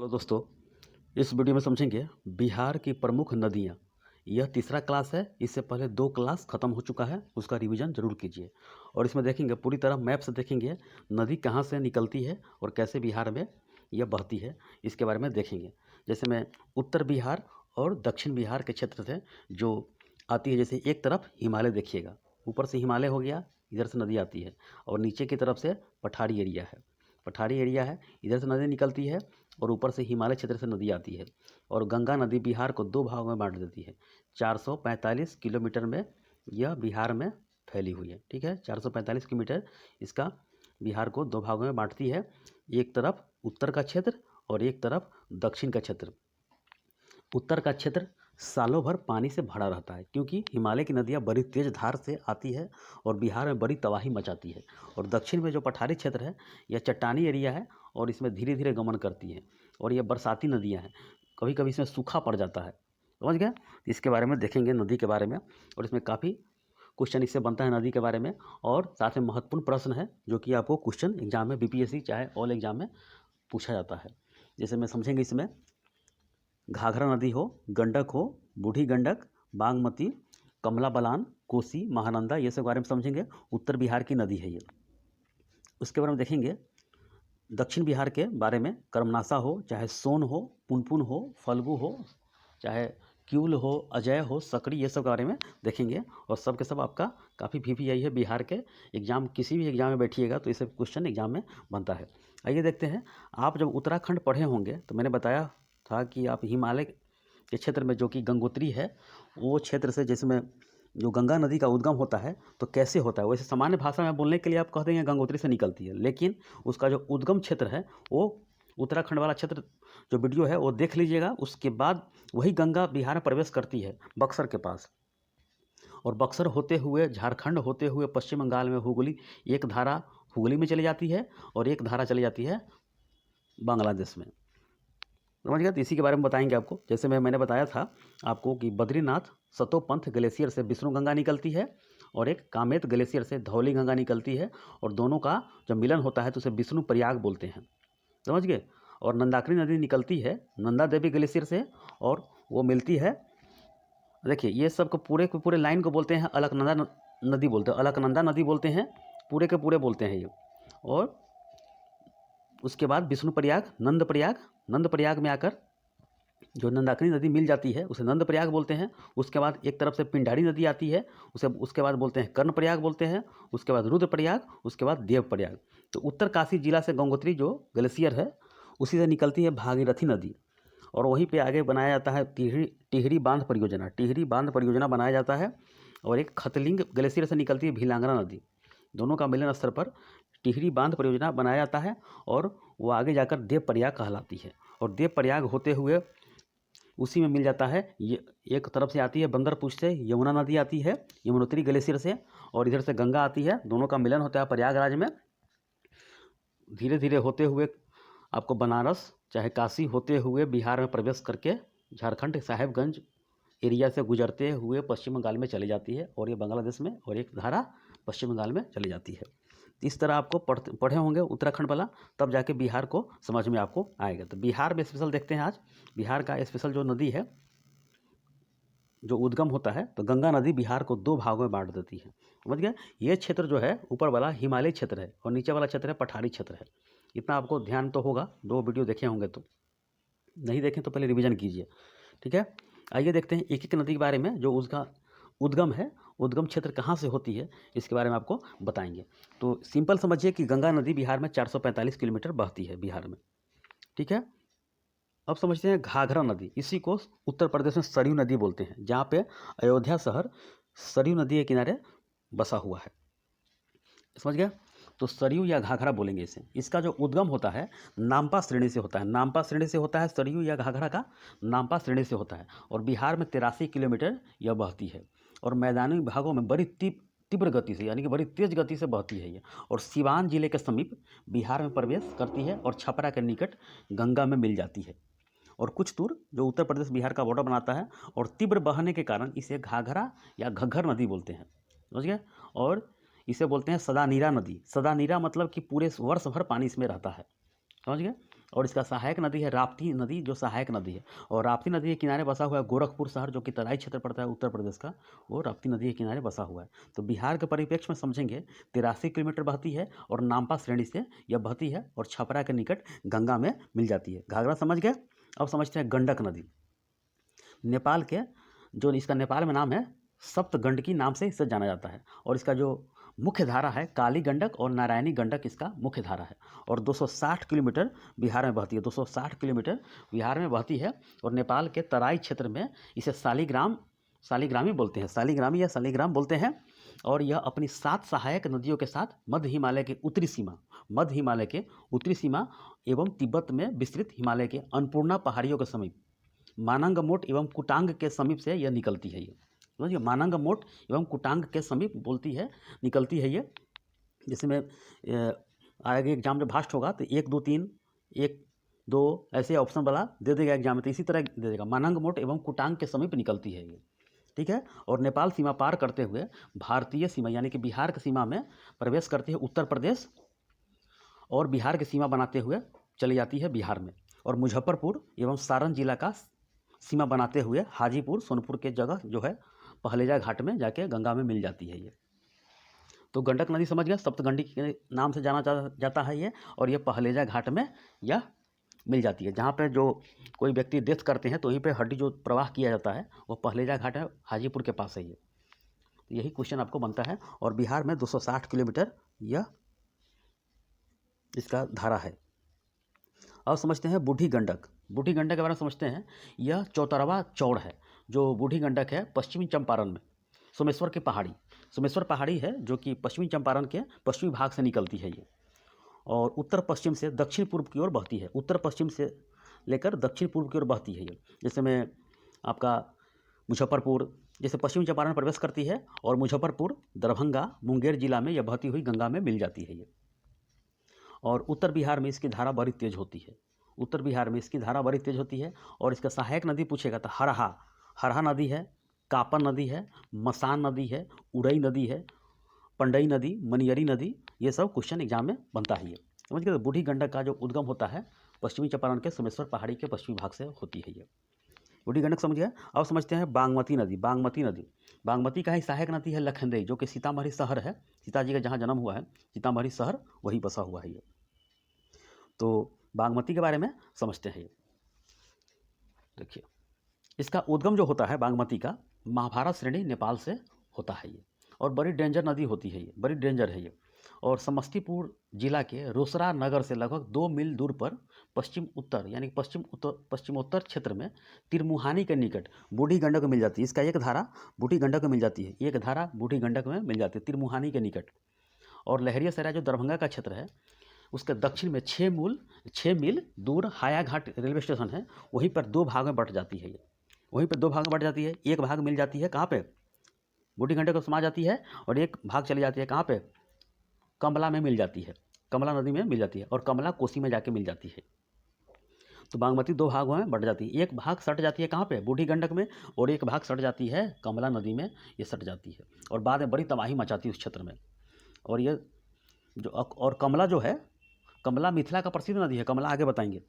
Hello दोस्तों, इस video में समझेंगे बिहार की प्रमुख नदियाँ। यह तीसरा क्लास है। इससे पहले 2 क्लास ख़त्म हो चुका है, उसका रिवीजन ज़रूर कीजिए। और इसमें देखेंगे पूरी तरह मैप से देखेंगे नदी कहाँ से निकलती है और कैसे बिहार में यह बहती है, इसके बारे में देखेंगे। जैसे मैं उत्तर बिहार और दक्षिण बिहार के क्षेत्र से जो आती है, जैसे एक तरफ हिमालय देखिएगा, ऊपर से हिमालय हो गया, इधर से नदी आती है, और नीचे की तरफ से पठारी एरिया है। पठारी एरिया है, इधर से नदी निकलती है और ऊपर से हिमालय क्षेत्र से नदी आती है। और गंगा नदी बिहार को 2 भागों में बांट देती है। 445 किलोमीटर में यह बिहार में फैली हुई है। ठीक है, 445 किलोमीटर इसका बिहार को 2 भागों में बांटती है। एक तरफ उत्तर का क्षेत्र और एक तरफ दक्षिण का क्षेत्र। उत्तर का क्षेत्र सालों भर पानी से भरा रहता है, क्योंकि हिमालय की नदियाँ बड़ी तेज धार से आती है और बिहार में बड़ी तबाही मचाती है। और दक्षिण में जो पठारी क्षेत्र है, यह चट्टानी एरिया है और इसमें धीरे धीरे गमन करती है, और ये बरसाती नदियाँ हैं। कभी कभी इसमें सूखा पड़ जाता है। समझ गए? इसके बारे में देखेंगे, नदी के बारे में, और इसमें काफ़ी क्वेश्चन इससे बनता है नदी के बारे में। और साथ में महत्वपूर्ण प्रश्न है जो कि आपको क्वेश्चन एग्जाम में, बीपीएससी चाहे ऑल एग्जाम में पूछा जाता है। जैसे मैं समझेंगे इसमें घाघरा नदी हो, गंडक हो, बूढ़ी गंडक, बागमती, कमला बलान, कोसी, महानंदा, ये सब बारे में समझेंगे। उत्तर बिहार की नदी है ये। उसके बारे में देखेंगे दक्षिण बिहार के बारे में, कर्मनासा हो, चाहे सोन हो, पुनपुन हो, फल्गु हो, चाहे क्यूल हो, अजय हो, सकरी, ये सब के बारे में देखेंगे। और सब के सब आपका काफ़ी VPI है बिहार के एग्जाम। किसी भी एग्जाम में बैठिएगा तो ये क्वेश्चन एग्जाम में बनता है। आइए देखते हैं। आप जब उत्तराखंड पढ़े होंगे तो मैंने बताया था कि आप हिमालय के क्षेत्र में, जो कि गंगोत्री है, वो क्षेत्र से जिसमें जो गंगा नदी का उद्गम होता है तो कैसे होता है। वैसे सामान्य भाषा में बोलने के लिए आप कह देंगे गंगोत्री से निकलती है, लेकिन उसका जो उद्गम क्षेत्र है वो उत्तराखंड वाला क्षेत्र, जो वीडियो है वो देख लीजिएगा। उसके बाद वही गंगा बिहार में प्रवेश करती है बक्सर के पास, और बक्सर होते हुए, झारखंड होते हुए, पश्चिम बंगाल में हुगली, एक धारा हुगली में चली जाती है और एक धारा चली जाती है बांग्लादेश में। समझ गया? तो इसी के बारे में बताएंगे आपको। जैसे मैंने बताया था आपको कि बद्रीनाथ सतोपंथ ग्लेशियर से विष्णु गंगा निकलती है, और एक कामेत ग्लेशियर से धौली गंगा निकलती है, और दोनों का जब मिलन होता है तो उसे विष्णु प्रयाग बोलते हैं। समझ गए? और नंदाकिनी नदी निकलती है नंदा देवी ग्लेशियर से, और वो मिलती है, देखिए ये सब को पूरे के पूरे लाइन को बोलते हैं अलकनंदा नदी बोलते हैं, अलकनंदा नदी बोलते हैं, पूरे के पूरे बोलते हैं ये। और उसके बाद विष्णु प्रयाग, नंद प्रयाग में आकर जो नंदाकिनी नदी मिल जाती है उसे नंद प्रयाग बोलते हैं। उसके बाद एक तरफ से पिंडारी नदी आती है, उसके बाद बोलते हैं कर्ण प्रयाग बोलते हैं, उसके बाद रुद्र प्रयाग, उसके बाद देव प्रयाग। तो उत्तर काशी जिला से गंगोत्री जो ग्लेशियर है उसी से निकलती है भागीरथी नदी, और वहीं पे आगे बनाया जाता है टिहरी बांध परियोजना। टिहरी बांध परियोजना बनाया जाता है, और एक खतलिंग ग्लेशियर से निकलती है भीलांगना नदी। दोनों का मिलन स्तर पर टिहरी बांध परियोजना बनाया जाता है, और वो आगे जाकर देव प्रयाग कहलाती है। और देव प्रयाग होते हुए उसी में मिल जाता है, ये एक तरफ से आती है बंदरपुर से यमुना नदी आती है यमुनोत्री ग्लेशियर से, और इधर से गंगा आती है। दोनों का मिलन होता है प्रयागराज में। धीरे धीरे होते हुए आपको बनारस चाहे काशी होते हुए बिहार में प्रवेश करके झारखंड साहेबगंज एरिया से गुजरते हुए पश्चिम बंगाल में चली जाती है, और ये बांग्लादेश में, और एक धारा पश्चिम बंगाल में चली जाती है। इस तरह आपको पढ़े होंगे उत्तराखंड वाला, तब जाके बिहार को समझ में आपको आएगा। तो बिहार में स्पेशल देखते हैं आज। बिहार का स्पेशल जो नदी है, जो उद्गम होता है, तो गंगा नदी बिहार को 2 भागों में बांट देती है। समझ गया? ये क्षेत्र जो है ऊपर वाला हिमालय क्षेत्र है, और नीचे वाला क्षेत्र है पठारी क्षेत्र है। इतना आपको ध्यान तो होगा, 2 वीडियो देखे होंगे, तो नहीं देखें तो पहले रिवीजन कीजिए। ठीक है, आइए देखते हैं एक एक नदी के बारे में, जो उसका उद्गम है, उद्गम क्षेत्र कहाँ से होती है, इसके बारे में आपको बताएंगे। तो सिंपल समझिए कि गंगा नदी बिहार में 445 किलोमीटर बहती है बिहार में। ठीक है, अब समझते हैं घाघरा नदी। इसी को उत्तर प्रदेश में सरयू नदी बोलते हैं, जहाँ पे अयोध्या शहर सरयू नदी के किनारे बसा हुआ है। समझ गया? तो सरयू या घाघरा बोलेंगे इसे। इसका जो उद्गम होता है नामपा श्रेणी से होता है, नामपा श्रेणी से होता है सरयू या घाघरा का, नामपा श्रेणी से होता है। और बिहार में 83 किलोमीटर यह बहती है, और मैदानी भागों में बड़ी तीव्र गति से, यानी कि बड़ी तेज गति से बहती है ये, और सिवान जिले के समीप बिहार में प्रवेश करती है, और छपरा के निकट गंगा में मिल जाती है। और कुछ दूर जो उत्तर प्रदेश बिहार का बॉर्डर बनाता है, और तीव्र बहने के कारण इसे घाघरा या घग्घर नदी बोलते हैं। समझ गए? और इसे बोलते हैं सदानीरा नदी। सदानीरा मतलब कि पूरे वर्ष भर पानी इसमें रहता है। समझ गए? और इसका सहायक नदी है राप्ती नदी, जो सहायक नदी है। और राप्ती नदी के किनारे बसा हुआ है गोरखपुर शहर, जो कि तराई क्षेत्र पड़ता है उत्तर प्रदेश का, वो राप्ती नदी के किनारे बसा हुआ है। तो बिहार के परिप्रेक्ष्य में समझेंगे 83 किलोमीटर बहती है और नामपा श्रेणी से यह बहती है और छपरा के निकट गंगा में मिल जाती है। घाघरा समझ गए। अब समझते हैं गंडक नदी। नेपाल के जो इसका नेपाल में नाम है सप्तगंडकी नाम से इसे जाना जाता है। और इसका जो मुख्य धारा है काली गंडक और नारायणी गंडक इसका मुख्य धारा है। और 260 किलोमीटर बिहार में बहती है, 260 किलोमीटर बिहार में बहती है। और नेपाल के तराई क्षेत्र में इसे शालिग्रामी बोलते हैं, शालिग्रामी या शालिग्राम बोलते हैं। और यह अपनी 7 सहायक नदियों के साथ मध्य हिमालय के उत्तरी सीमा एवं तिब्बत में विस्तृत हिमालय के अन्नपूर्णा पहाड़ियों के समीप मानंगमोट एवं कुटांग के समीप से यह निकलती है। ये समझिए, मानंगमोट एवं कुटांग के समीप निकलती है ये। जैसे में आगे एग्जाम जब भास्ट होगा तो 1 2 3 1 2 ऐसे ऑप्शन वाला दे देगा एग्जाम में, तो इसी तरह दे देगा। मानंगमोट एवं कुटांग के समीप निकलती है ये, ठीक है। और नेपाल सीमा पार करते हुए भारतीय सीमा यानी कि बिहार की सीमा में प्रवेश करती है उत्तर प्रदेश, और बिहार की सीमा बनाते हुए चली जाती है बिहार में। और मुजफ्फरपुर एवं सारण जिला का सीमा बनाते हुए हाजीपुर सोनपुर के जगह जो है पहलेजा घाट में जाके गंगा में मिल जाती है ये। तो गंडक नदी समझ गया, सप्तगंडी के नाम से जाना जाता है ये। और ये पहलेजा घाट में यह मिल जाती है। जहाँ पे जो कोई व्यक्ति डेथ करते हैं तो वहीं पे हड्डी जो प्रवाह किया जाता है वो पहलेजा घाट है, हाजीपुर के पास है ये। तो यही क्वेश्चन आपको बनता है। और बिहार में 260 किलोमीटर यह इसका धारा है। अब समझते हैं बूढ़ी गंडक। बूढ़ी गंडक के बारे में समझते हैं। यह चौतरवा चौड़ है। जो बूढ़ी गंडक है पश्चिमी चंपारण में सोमेश्वर पहाड़ी है, जो कि पश्चिमी चंपारण के पश्चिमी भाग से निकलती है ये। और उत्तर पश्चिम से दक्षिण पूर्व की ओर बहती है, उत्तर पश्चिम से लेकर दक्षिण पूर्व की ओर बहती है ये। जैसे में आपका मुजफ्फरपुर जैसे पश्चिमी चंपारण में प्रवेश करती है, और मुजफ्फरपुर दरभंगा मुंगेर जिला में यह बहती हुई गंगा में मिल जाती है ये। और उत्तर बिहार में इसकी धारा बड़ी तेज होती है। और इसका सहायक नदी पूछेगा तो हरहा नदी है, कापन नदी है, मसान नदी है, उड़ई नदी है, पंडई नदी, मनियरी नदी, ये सब क्वेश्चन एग्जाम में बनता है ये। समझ गए। बूढ़ी गंडक का जो उद्गम होता है पश्चिमी चंपारण के सोमेश्वर पहाड़ी के पश्चिमी भाग से होती है ये। बूढ़ी गंडक समझ गया। अब समझते हैं बागमती नदी। बागमती का ही सहायक नदी है लखनदेई, जो कि सीतामढ़ी शहर है। सीताजी का जहाँ जन्म हुआ है सीतामढ़ी शहर वही बसा हुआ है ये। तो बागमती के बारे में समझते हैं। देखिए, इसका उद्गम जो होता है बागमती का महाभारत श्रेणी नेपाल से होता है ये। और बड़ी डेंजर नदी होती है ये, बड़ी डेंजर है ये। और समस्तीपुर जिला के रोसड़ा नगर से लगभग 2 मील दूर पर पश्चिम उत्तर यानी पश्चिमोत्तर क्षेत्र में तिरमुहानी के निकट बूढ़ी गंडक में मिल जाती है। इसका एक धारा बूढ़ी गंडक में मिल जाती है, तिरमुहानी के निकट। और लहरियासराय जो दरभंगा का क्षेत्र है उसके दक्षिण में 6 मील दूर हायाघाट रेलवे स्टेशन है, वहीं पर 2 भाग में बट जाती है ये। एक भाग मिल जाती है कहाँ पे, बूढ़ी गंडक को समा जाती है, और एक भाग चली जाती है कहाँ पे, कमला में मिल जाती है, कमला नदी में मिल जाती है, और कमला कोसी में जाके मिल जाती है। तो बागमती 2 भागों में बढ़ जाती है। एक भाग सट जाती है कहाँ पे, बूढ़ी गंडक में, और एक भाग सट जाती है कमला नदी में, ये सट जाती है और बाद में बड़ी तबाही मचाती है उस क्षेत्र में। और ये जो और कमला जो है, कमला मिथिला का प्रसिद्ध नदी है, कमला आगे बताएंगे।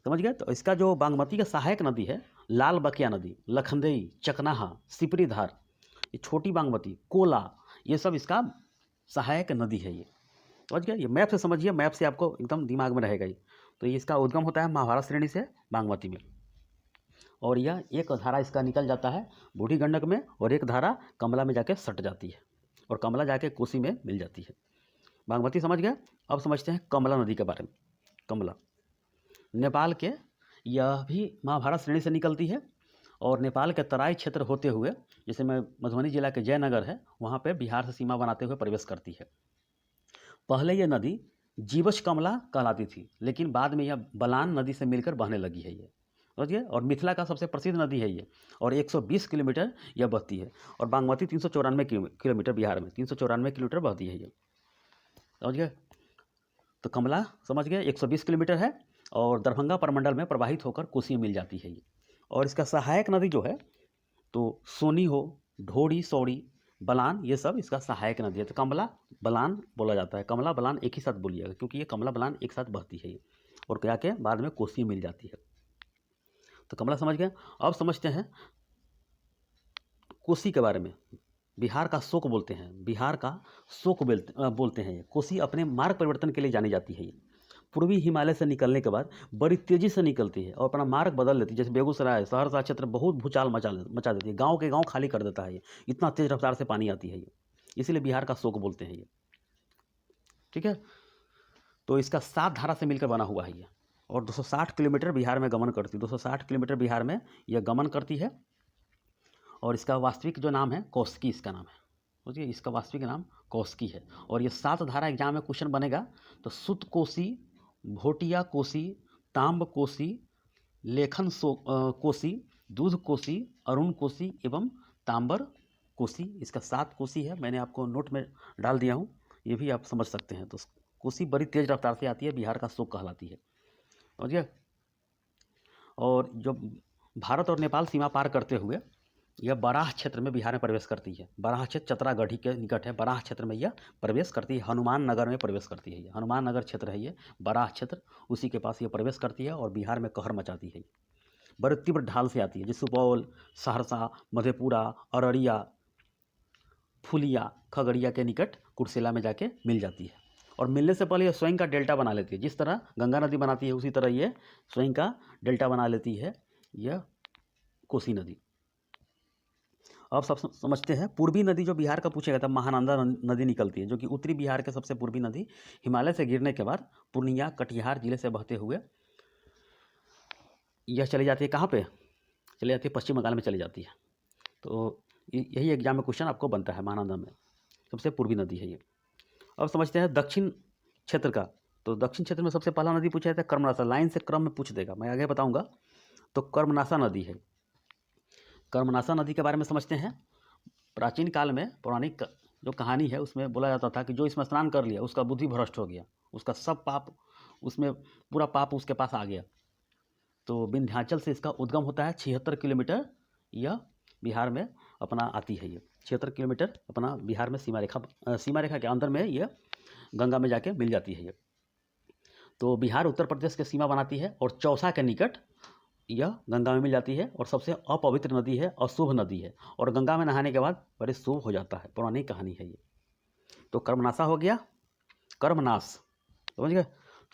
समझ गए। तो इसका जो बागमती का सहायक नदी है लाल बकिया नदी, लखनदेई, चकनाहा, सिपरीधार, ये छोटी बागमती, कोला, ये सब इसका सहायक नदी है ये। समझ गए। ये मैप से समझिए, मैप से आपको एकदम दिमाग में रहेगा ये। तो ये इसका उद्गम होता है महाभारत श्रेणी से बागमती में, और यह एक धारा इसका निकल जाता है बूढ़ी गंडक में, और एक धारा कमला में जाके सट जाती है, और कमला जाके कोसी में मिल जाती है। बागमती समझ गए। अब समझते हैं कमला नदी के बारे में। कमला नेपाल के, यह भी महाभारत श्रेणी से निकलती है, और नेपाल के तराई क्षेत्र होते हुए, जैसे में मधुबनी जिला के जयनगर है वहाँ पे बिहार से सीमा बनाते हुए प्रवेश करती है। पहले यह नदी जीवछ कमला कहलाती थी, लेकिन बाद में यह बलान नदी से मिलकर बहने लगी है ये। समझिए। और मिथिला का सबसे प्रसिद्ध नदी है ये, और 120 किलोमीटर यह बहती है। और बागमती 394 किलोमीटर, बिहार में 394 किलोमीटर बहती है ये। समझ गए। तो कमला समझ गए 120 किलोमीटर है, और दरभंगा प्रमंडल में प्रवाहित होकर कोसी में मिल जाती है ये। और इसका सहायक नदी जो है तो सोनी हो, ढोड़ी, सौड़ी, बलान, ये सब इसका सहायक नदी है। तो कमला बलान बोला जाता है, कमला बलान एक ही साथ बोलिएगा, क्योंकि ये कमला बलान एक साथ बहती है ये। और क्या के बाद में कोसी मिल जाती है। तो कमला समझ गए। अब समझते हैं कोसी के बारे में। बिहार का शोक बोलते हैं, बिहार का शोक बोलते हैं। ये कोसी अपने मार्ग परिवर्तन के लिए जानी जाती है। ये पूर्वी हिमालय से निकलने के बाद बड़ी तेजी से निकलती है और अपना मार्ग बदल लेती है। जैसे बेगूसराय, सहरसा क्षेत्र बहुत भूचाल मचा देती है, गांव के गांव खाली कर देता है ये, इतना तेज रफ्तार से पानी आती है ये, इसीलिए बिहार का शोक बोलते हैं ये। ठीक है, तो इसका 7 धारा से मिलकर बना हुआ है ये, और 260 किलोमीटर बिहार में गमन करती है। 260 किलोमीटर बिहार में यह गमन करती है। और इसका वास्तविक जो नाम है कौस्की, इसका नाम है, समझिए, इसका वास्तविक नाम कौस्की है। और ये 7 धारा एग्जाम में क्वेश्चन बनेगा तो सुत कोसी, भोटिया कोसी, ताम्ब कोसी, लेखन कोसी, दूध कोसी, अरुण कोसी एवं तांबर कोसी। इसका 7 कोसी है, मैंने आपको नोट में डाल दिया हूँ, ये भी आप समझ सकते हैं। तो कोसी बड़ी तेज रफ्तार से आती है, बिहार का शोक कहलाती है, समझिए। और जो भारत और नेपाल सीमा पार करते हुए यह बराह क्षेत्र में बिहार में प्रवेश करती है। बराह क्षेत्र चतरागढ़ी के निकट है, बराह क्षेत्र में यह प्रवेश करती है। हनुमान नगर में प्रवेश करती है, ये हनुमान नगर क्षेत्र है, ये बराह क्षेत्र, उसी के पास ये प्रवेश करती है और बिहार में कहर मचाती है। बड़े तीव्र ढाल से आती है, जैसे सुपौल, सहरसा, मधेपुरा, अररिया, फुलिया, खगड़िया के निकट कुर्सेला में जाके मिल जाती है। और मिलने से पहले यह स्वयं का डेल्टा बना लेती है। जिस तरह गंगा नदी बनाती है उसी तरह ये स्वयं का डेल्टा बना लेती है, यह कोसी नदी। अब सब समझते हैं पूर्वी नदी जो बिहार का पूछेगा तब महानंदा नदी निकलती है, जो कि उत्तरी बिहार के सबसे पूर्वी नदी, हिमालय से गिरने के बाद पूर्णिया, कटिहार जिले से बहते हुए यह चली जाती है। कहाँ पे चली जाती है? पश्चिम बंगाल में चली जाती है। तो यही एग्जाम में क्वेश्चन आपको बनता है, महानंदा में सबसे पूर्वी नदी है ये। अब समझते हैं दक्षिण क्षेत्र का। तो दक्षिण क्षेत्र में सबसे पहला नदी पूछा जाता है कर्मनाशा, लाइन से क्रम में पूछ देगा, मैं आगे बताऊंगा। तो कर्मनाशा नदी है। कर्मनाशा नदी के बारे में समझते हैं। प्राचीन काल में पौराणिक जो कहानी है उसमें बोला जाता था कि जो इसमें स्नान कर लिया उसका बुद्धि भ्रष्ट हो गया, उसका सब पाप, उसमें पूरा पाप उसके पास आ गया। तो विंध्याचल से इसका उद्गम होता है। 76 किलोमीटर यह बिहार में अपना आती है। ये 76 किलोमीटर अपना बिहार में सीमा रेखा के अंदर में यह गंगा में जाके मिल जाती है ये। तो बिहार उत्तर प्रदेश के सीमा बनाती है और चौसा के निकट यह गंगा में मिल जाती है और सबसे अपवित्र नदी है, अशुभ नदी है, और गंगा में नहाने के बाद बड़े शुभ हो जाता है। पौराणिक कहानी है ये। तो कर्मनाशा हो गया, कर्मनाश, समझ गए।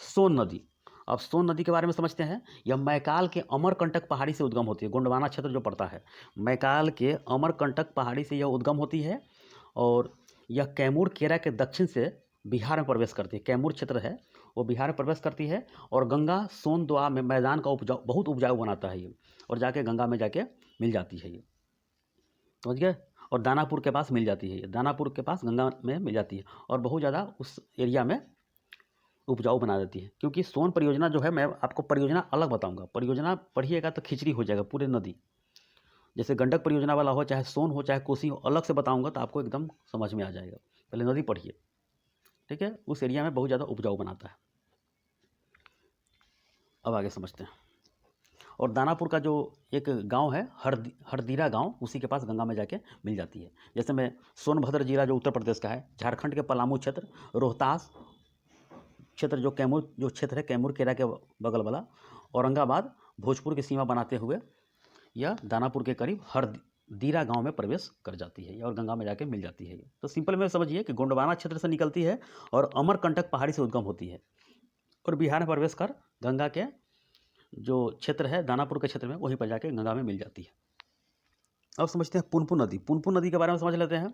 सोन नदी। अब सोन नदी के बारे में समझते हैं। यह मैकाल के अमरकंटक पहाड़ी से उद्गम होती है। गोंडवाना क्षेत्र जो पड़ता है, मैकाल के अमरकंटक पहाड़ी से यह उद्गम होती है और यह कैमूर केरा के दक्षिण से बिहार में प्रवेश करती है। कैमूर क्षेत्र है वो बिहार में प्रवेश करती है और गंगा सोन दोआ में मैदान का बहुत उपजाऊ बनाता है ये, और जाके गंगा में जाके मिल जाती है ये, समझ गए। और दानापुर के पास मिल जाती है ये, दानापुर के पास गंगा में मिल जाती है और बहुत ज़्यादा उस एरिया में उपजाऊ बना देती है। क्योंकि सोन परियोजना जो है, मैं आपको परियोजना अलग बताऊंगा, परियोजना पढ़िएगा तो खिचड़ी हो जाएगा पूरे नदी। जैसे गंडक परियोजना वाला हो, चाहे सोन हो, चाहे कोसी हो, अलग से बताऊंगा तो आपको एकदम समझ में आ जाएगा। पहले नदी पढ़िए, ठीक है। उस एरिया में बहुत ज़्यादा उपजाऊ बनाता है। अब आगे समझते हैं। और दानापुर का जो एक गांव है हरदीरा गांव, उसी के पास गंगा में जाके मिल जाती है। जैसे में सोनभद्र जिला जो उत्तर प्रदेश का है, झारखंड के पलामू क्षेत्र, रोहतास क्षेत्र जो कैमूर जो क्षेत्र है, कैमूर केरा के बगल वाला, औरंगाबाद, भोजपुर की सीमा बनाते हुए यह दानापुर के करीब हरदीरा गांव में प्रवेश कर जाती है और गंगा में जाके मिल जाती है। तो सिंपल में समझिए कि गोंडवाना क्षेत्र से निकलती है और अमरकंटक पहाड़ी से उद्गम होती है और बिहार में प्रवेश कर गंगा के जो क्षेत्र है, दानापुर के क्षेत्र में, वहीं पर जाके गंगा में मिल जाती है। अब समझते हैं पुनपुन नदी। पुनपुन नदी के बारे में समझ लेते हैं।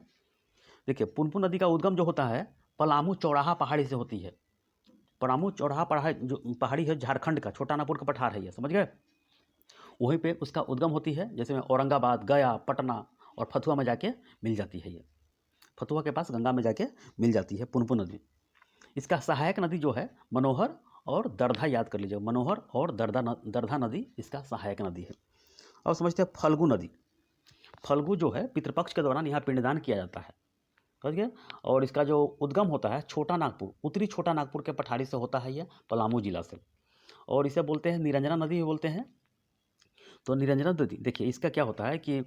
देखिए, पुनपुन नदी का उद्गम जो होता है पलामू चौराहा पहाड़ी से होती है। पलामू चौराहा पहाड़ी है झारखंड का, छोटा नागपुर का पठार है ये, समझ गए। वहीं पे उसका उद्गम होती है। जैसे में औरंगाबाद, गया, पटना और फतुहा में जाके मिल जाती है ये। फतुहा के पास गंगा में जाके मिल जाती है पुनपुन नदी। इसका सहायक नदी जो है मनोहर और दर्धा, याद कर लीजिए, मनोहर और दर्धा नदी इसका सहायक नदी है। अब समझते हैं फल्गु नदी। फल्गु जो है पितृपक्ष के दौरान यहाँ पिंडदान किया जाता है, समझ गए। और इसका जो उद्गम होता है छोटा नागपुर, उत्तरी छोटा नागपुर के पठारी से होता है यह, पलामू जिला से। और इसे बोलते हैं निरंजना नदी भी बोलते हैं। तो निरंजना नदी, देखिए इसका क्या होता है कि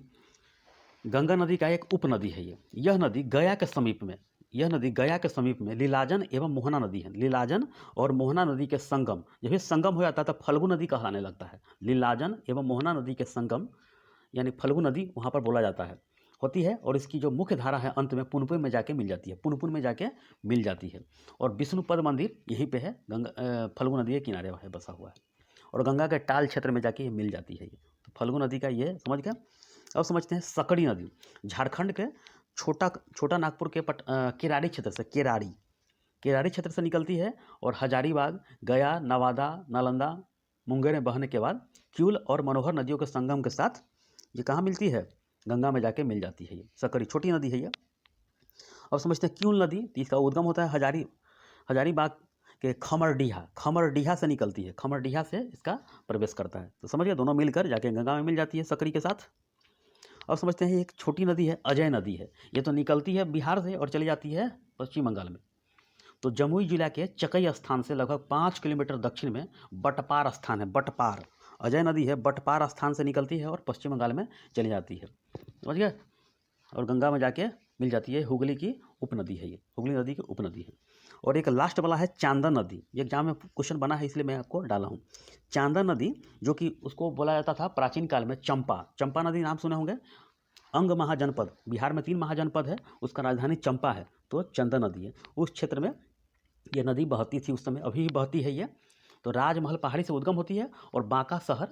गंगा नदी का एक उपनदी है ये। यह नदी गया के समीप में, यह नदी गया के समीप में लीलाजन एवं मोहना नदी है। लीलाजन और मोहना नदी के संगम, जब ये संगम हो जाता है तब फल्गु नदी कहलाने लगता है। लीलाजन एवं मोहना नदी के संगम यानी फल्गु नदी वहाँ पर बोला जाता है, होती है। और इसकी जो मुख्य धारा है अंत में पुनपुन में जाके मिल जाती है, पुनपुन में जाके मिल जाती है। और विष्णुपद मंदिर यहीं पे है, गंगा फल्गु नदी के किनारे है बसा हुआ है। और गंगा के टाल क्षेत्र में जाके ये मिल जाती है। ये तो फल्गु नदी का ये समझ गए। अब समझते हैं सकड़ी नदी। झारखंड के छोटा नागपुर के केराड़ी क्षेत्र से, केराड़ी क्षेत्र से निकलती है और हजारीबाग, गया, नवादा, नालंदा, मुंगेर में बहने के बाद क्यूल और मनोहर नदियों के संगम के साथ ये कहाँ मिलती है? गंगा में जाके मिल जाती है। ये सकड़ी छोटी नदी है ये। अब समझते हैं क्यूल नदी। तो इसका उद्गम होता है हजारीबाग के खमरडीहा से निकलती है, खमरडीहा से इसका प्रवेश करता है। तो समझिए दोनों मिलकर जाके गंगा में मिल जाती है सकड़ी के साथ। अब समझते हैं एक छोटी नदी है, अजय नदी है। ये तो निकलती है बिहार से और चली जाती है पश्चिम बंगाल में। तो जमुई जिला के चकई स्थान से लगभग 5 किलोमीटर दक्षिण में बटपार स्थान है, बटपार अजय नदी है। बटपार स्थान से निकलती है और पश्चिम बंगाल में चली जाती है, समझ गए। और गंगा में जाके मिल जाती है। हुगली की उपनदी है ये, हुगली नदी की उपनदी है। और एक लास्ट वाला है चांदन नदी। ये एग्जाम में क्वेश्चन बना है इसलिए मैं आपको डाला हूँ। चांदन नदी जो कि उसको बोला जाता था प्राचीन काल में चंपा नदी, नाम सुने होंगे। अंग महाजनपद, बिहार में 3 महाजनपद है, उसका राजधानी चंपा है। तो चंदन नदी है, उस क्षेत्र में ये नदी बहती थी उस समय, अभी भी बहती है ये। तो राजमहल पहाड़ी से उद्गम होती है और बांका शहर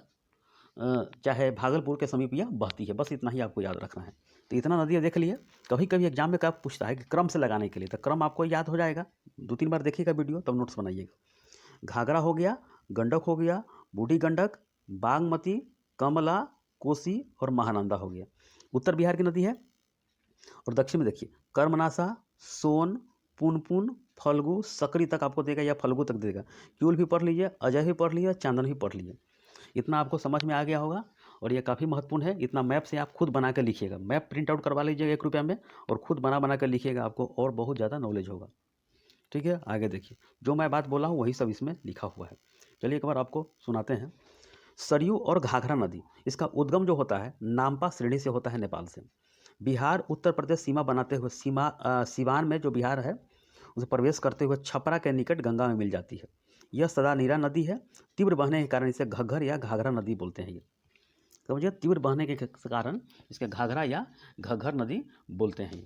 चाहे भागलपुर के समीप यह बहती है। बस इतना ही आपको याद रखना है। तो इतना नदियाँ देख लिए। कभी कभी एग्जाम में क्या पूछता है कि क्रम से लगाने के लिए, तो क्रम आपको याद हो जाएगा। 2-3 बार देखिएगा वीडियो, तब नोट्स बनाइएगा। घाघरा हो गया, गंडक हो गया, बूढ़ी गंडक, बागमती, कमला, कोसी और महानंदा हो गया। उत्तर बिहार की नदी है। और दक्षिण में देखिए कर्मनाशा, सोन, पुनपुन, फल्गु, सकरी तक आपको देगा या फल्गु तक देगा। क्यूल भी पढ़ लीजिए, अजय भी पढ़ लीजिए, चांदन भी पढ़ लीजिए। इतना आपको समझ में आ गया होगा। और ये काफ़ी महत्वपूर्ण है। इतना मैप से आप खुद बना कर लिखिएगा, मैप प्रिंट आउट करवा लीजिएगा 1 रुपया में और खुद बना कर लिखिएगा, आपको और बहुत ज़्यादा नॉलेज होगा। ठीक है, आगे देखिए जो मैं बात बोला हूँ वही सब इसमें लिखा हुआ है। चलिए एक बार आपको सुनाते हैं। सरयू और घाघरा नदी, इसका उद्गम जो होता है नामपा श्रेणी से होता है, नेपाल से। बिहार उत्तर प्रदेश सीमा बनाते हुए सिवान में जो बिहार है उसे प्रवेश करते हुए छपरा के निकट गंगा में मिल जाती है। यह सदा नीरा नदी है। तीव्र बहने के कारण इसे घग्घर या घाघरा नदी बोलते हैं। ये समझिए, तीव्र बहने के कारण इसके घाघरा या घग्घर नदी बोलते हैं।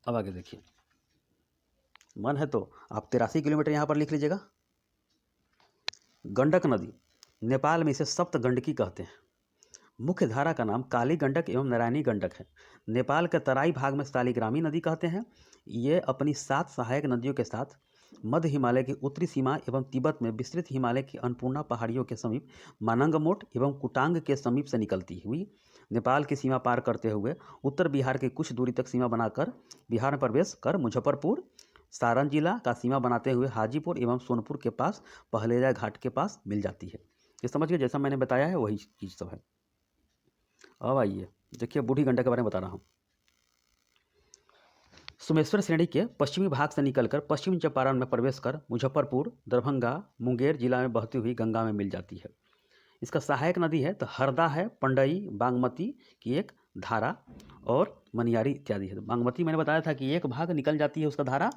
अब आगे देखिए, मन है तो आप 83 किलोमीटर यहाँ पर लिख लीजिएगा। गंडक नदी, नेपाल में इसे सप्त गंडकी कहते हैं। मुख्य धारा का नाम काली गंडक एवं नारायणी गंडक है। नेपाल के तराई भाग में शालिग्रामी नदी कहते हैं। ये अपनी 7 सहायक नदियों के साथ मध्य हिमालय की उत्तरी सीमा एवं तिब्बत में विस्तृत हिमालय की अन्नपूर्णा पहाड़ियों के समीप मानंगमोट एवं कुटांग के समीप से निकलती हुई नेपाल की सीमा पार करते हुए उत्तर बिहार की कुछ दूरी तक सीमा बनाकर बिहार में प्रवेश कर मुजफ्फरपुर, सारण जिला का सीमा बनाते हुए हाजीपुर एवं सोनपुर के पास पहलेजा घाट के पास मिल जाती है। ये समझिए, जैसा मैंने बताया है वही चीज़ सब है। अब आइए देखिए बूढ़ी गंडक के बारे में बता रहा हूँ। सोमेश्वर श्रेणी के पश्चिमी भाग से निकलकर पश्चिमी चंपारण में प्रवेश कर मुजफ्फरपुर, दरभंगा, मुंगेर जिला में बहती हुई गंगा में मिल जाती है। इसका सहायक नदी है तो हरदा है, पंडई, बागमती की एक धारा और मनियारी इत्यादि है। बागमती मैंने बताया था कि एक भाग निकल जाती है उसका धारा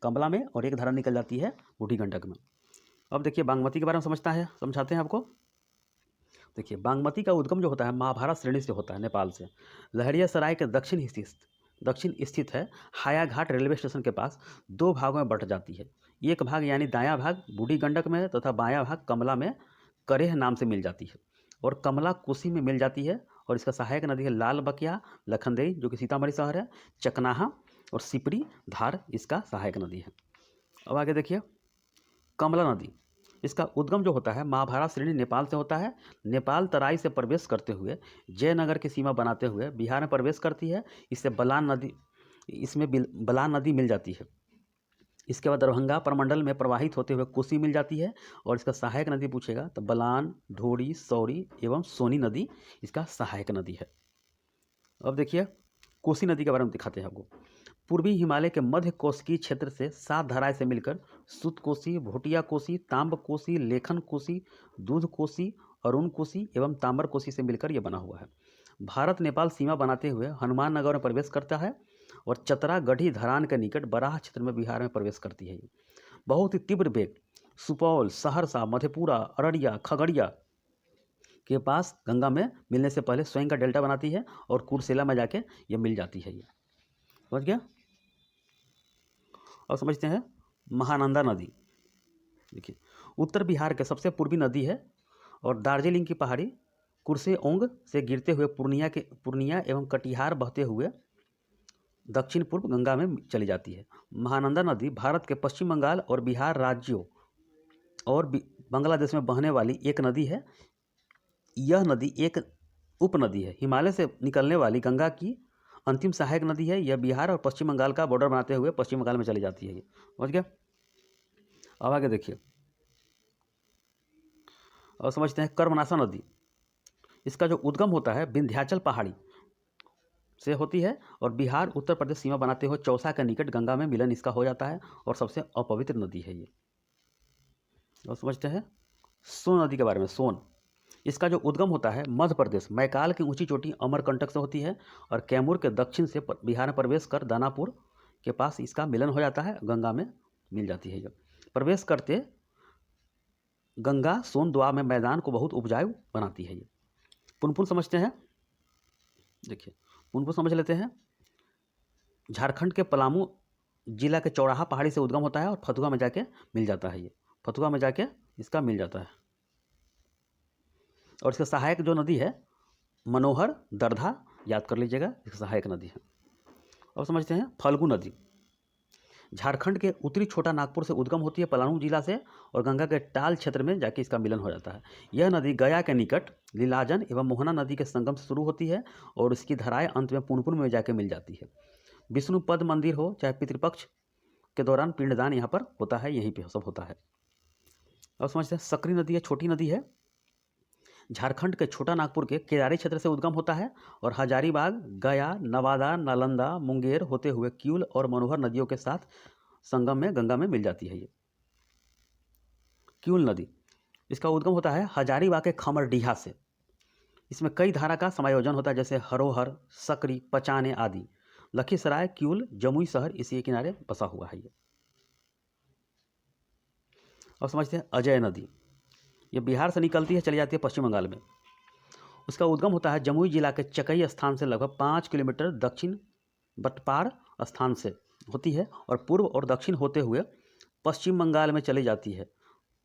कमला में और एक धारा निकल जाती है बूढ़ी गंडक में। अब देखिए बागमती के बारे में समझाते हैं आपको। देखिए बागमती का उद्गम जो होता है महाभारत श्रेणी से होता है, नेपाल से। लहरियासराय के दक्षिण स्थित है। हायाघाट रेलवे स्टेशन के पास 2 भागों में बट जाती है। एक भाग यानी दायां भाग बूढ़ी गंडक में तथा बायां भाग कमला में करेह नाम से मिल जाती है। और कमला कोसी में मिल जाती है। और इसका सहायक नदी है लाल बकिया, लखनदेई जो कि सीतामढ़ी शहर है, चकनाहा और सिपरी धार इसका सहायक नदी है। अब आगे देखिए कमला नदी, इसका उद्गम जो होता है महाभारत श्रेणी नेपाल से होता है। नेपाल तराई से प्रवेश करते हुए जयनगर की सीमा बनाते हुए बिहार में प्रवेश करती है। इसमें बलान नदी मिल जाती है। इसके बाद दरभंगा प्रमंडल में प्रवाहित होते हुए कोसी मिल जाती है। और इसका सहायक नदी पूछेगा तो बलान, ढोड़ी, सौरी एवं सोनी नदी इसका सहायक नदी है। अब देखिए कोसी नदी के बारे में दिखाते हैं आपको। पूर्वी हिमालय के मध्य कोसी क्षेत्र से 7 धाराएं से मिलकर सुत कोसी, भोटिया कोसी, ताम्ब कोसी, लेखन कोसी, दूध कोसी, अरुण कोसी एवं ताम्बर कोसी से मिलकर यह बना हुआ है। भारत नेपाल सीमा बनाते हुए हनुमान नगर में प्रवेश करता है और चतरा गढ़ी धरान के निकट बराह क्षेत्र में बिहार में प्रवेश करती है। ये बहुत ही तीव्र वेग सुपौल, सहरसा, मधेपुरा, अररिया, खगड़िया के पास गंगा में मिलने से पहले स्वयं का डेल्टा बनाती है और कुर्सेला में जाके ये मिल जाती है। ये समझ गया। और समझते हैं महानंदा नदी। देखिए उत्तर बिहार के सबसे पूर्वी नदी है और दार्जिलिंग की पहाड़ी कुर्सेओंग से गिरते हुए पूर्णिया एवं कटिहार बहते हुए दक्षिण पूर्व गंगा में चली जाती है। महानंदा नदी भारत के पश्चिम बंगाल और बिहार राज्यों और बांग्लादेश में बहने वाली एक नदी है। यह नदी एक उपनदी है। हिमालय से निकलने वाली गंगा की अंतिम सहायक नदी है। यह बिहार और पश्चिम बंगाल का बॉर्डर बनाते हुए पश्चिम बंगाल में चली जाती है। ये समझ गया। अब आगे देखिए और समझते हैं कर्मनाशा नदी। इसका जो उद्गम होता है विंध्याचल पहाड़ी से होती है और बिहार उत्तर प्रदेश सीमा बनाते हुए चौसा के निकट गंगा में मिलन इसका हो जाता है और सबसे अपवित्र नदी है ये। और समझते हैं सोन नदी के बारे में। सोन इसका जो उद्गम होता है मध्य प्रदेश मैकाल की ऊंची चोटी अमरकंटक से होती है और कैमूर के दक्षिण से बिहार में प्रवेश कर दानापुर के पास इसका मिलन हो जाता है, गंगा में मिल जाती है। जब प्रवेश करते गंगा सोन दुआ में मैदान को बहुत उपजाऊ बनाती है। ये पुनपुन समझते हैं। देखिए पुनपुन समझ लेते हैं। झारखंड के पलामू जिला के चौराहा पहाड़ी से उद्गम होता है और फतुहा में जाके मिल जाता है। ये फतुहा में जाके इसका मिल जाता है और इसका सहायक जो नदी है मनोहर दरधा, याद कर लीजिएगा, इसका सहायक नदी है। और समझते हैं फल्गु नदी। झारखंड के उत्तरी छोटा नागपुर से उद्गम होती है पलामू जिला से और गंगा के टाल क्षेत्र में जाके इसका मिलन हो जाता है। यह नदी गया के निकट लीलाजन एवं मोहना नदी के संगम से शुरू होती है और इसकी धाराएं अंत में पुनपुन में जाके मिल जाती है। विष्णुपद मंदिर हो चाहे पितृपक्ष के दौरान पिंडदान यहाँ पर होता है, यहीं पर सब होता है। और समझते हैं सकरी नदी है, छोटी नदी है। झारखंड के छोटा नागपुर के केदारी क्षेत्र से उद्गम होता है और हजारीबाग, गया, नवादा, नालंदा, मुंगेर होते हुए क्यूल और मनोहर नदियों के साथ संगम में गंगा में मिल जाती है। ये क्यूल नदी इसका उद्गम होता है हजारीबाग के खमरडीहा से। इसमें कई धारा का समायोजन होता है जैसे हरोहर, सकरी, पचाने आदि। लखीसराय, क्यूल, जमुई शहर इसी के किनारे बसा हुआ है। ये और समझते हैं अजय नदी। ये बिहार से निकलती है, चली जाती है पश्चिम बंगाल में। उसका उद्गम होता है जमुई जिला के चकई स्थान से लगभग 5 किलोमीटर दक्षिण बटपाड़ स्थान से होती है और पूर्व और दक्षिण होते हुए पश्चिम बंगाल में चली जाती है।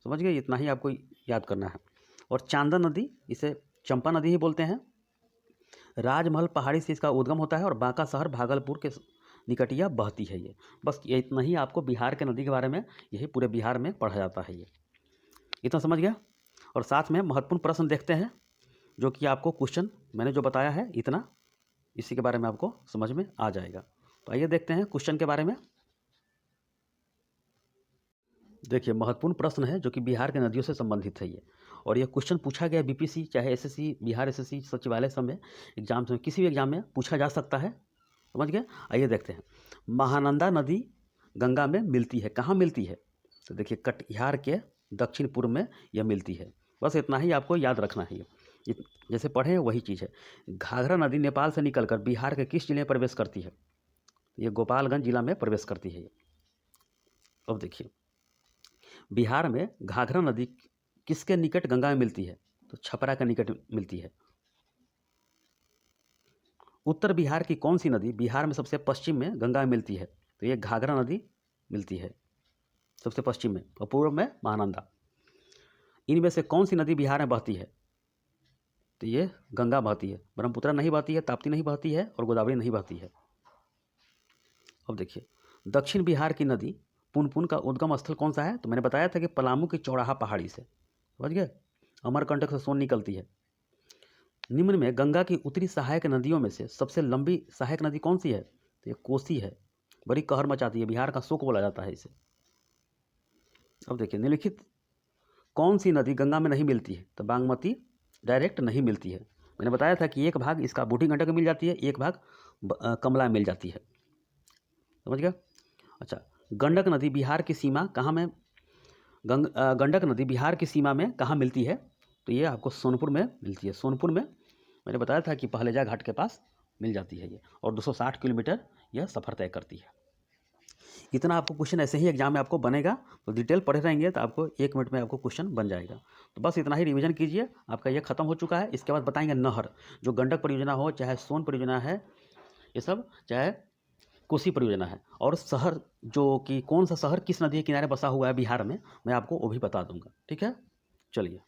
समझ गए, इतना ही आपको याद करना है। और चांदन नदी, इसे चंपा नदी ही बोलते हैं। राजमहल पहाड़ी से इसका उद्गम होता है और बांका शहर भागलपुर के निकटिया बहती है। ये बस ये इतना ही आपको बिहार के नदी के बारे में, यही पूरे बिहार में पढ़ा जाता है। ये इतना समझ गया। और साथ में महत्वपूर्ण प्रश्न देखते हैं जो कि आपको क्वेश्चन मैंने जो बताया है इतना, इसी के बारे में आपको समझ में आ जाएगा। तो आइए देखते हैं क्वेश्चन के बारे में। देखिए महत्वपूर्ण प्रश्न है जो कि बिहार के नदियों से संबंधित है ये, और ये क्वेश्चन पूछा गया बीपीसी चाहे एसएससी, बिहार एसएससी सचिवालय सब में एग्जाम में, किसी भी एग्जाम में पूछा जा सकता है। समझ गए। आइए देखते हैं। महानंदा नदी गंगा में मिलती है, कहाँ मिलती है? तो देखिए कटिहार के दक्षिण पूर्व में यह मिलती है। बस इतना ही आपको याद रखना है। जैसे पढ़े वही चीज़ है। घाघरा नदी नेपाल से निकलकर बिहार के किस जिले में प्रवेश करती है? ये गोपालगंज जिला में प्रवेश करती है। अब देखिए बिहार में घाघरा नदी किसके निकट गंगा में मिलती है? तो छपरा के निकट मिलती है। उत्तर बिहार की कौन सी नदी बिहार में सबसे पश्चिम में गंगा में मिलती है? तो ये घाघरा नदी मिलती है सबसे पश्चिम में, और पूर्व में महानंदा। इनमें से कौन सी नदी बिहार में बहती है? तो ये गंगा बहती है, ब्रह्मपुत्र नहीं बहती है, ताप्ती नहीं बहती है और गोदावरी नहीं बहती है। अब देखिए दक्षिण बिहार की नदी पुनपुन का उद्गम स्थल कौन सा है? तो मैंने बताया था कि पलामू की चौराहा पहाड़ी से, समझ गए, अमरकंटक से सोन निकलती है। निम्न में गंगा की उत्तरी सहायक नदियों में से सबसे लंबी सहायक नदी कौन सी है? तो ये कोसी है, बड़ी कहर मचाती है, बिहार का शोक बोला जाता है इसे। अब देखिए निम्नलिखित कौन सी नदी गंगा में नहीं मिलती है? तो बागमती डायरेक्ट नहीं मिलती है। मैंने बताया था कि एक भाग इसका बूढ़ी गंडक में मिल जाती है, एक भाग कमला में मिल जाती है। समझ गया। अच्छा, गंडक नदी बिहार की सीमा कहाँ में गंडक नदी बिहार की सीमा में कहाँ मिलती है? तो ये आपको सोनपुर में मिलती है। सोनपुर में मैंने बताया था कि पहलेजा घाट के पास मिल जाती है ये, और 260 किलोमीटर यह सफ़र तय करती है। इतना आपको क्वेश्चन ऐसे ही एग्जाम में आपको बनेगा, तो डिटेल पढ़े रहेंगे तो आपको 1 मिनट में आपको क्वेश्चन बन जाएगा। तो बस इतना ही रिवीजन कीजिए, आपका यह खत्म हो चुका है। इसके बाद बताएंगे नहर, जो गंडक परियोजना हो, चाहे सोन परियोजना है, ये सब, चाहे कोसी परियोजना है, और शहर जो कि कौन सा शहर किस नदी के किनारे बसा हुआ है बिहार में, मैं आपको वो भी बता दूंगा। ठीक है, चलिए।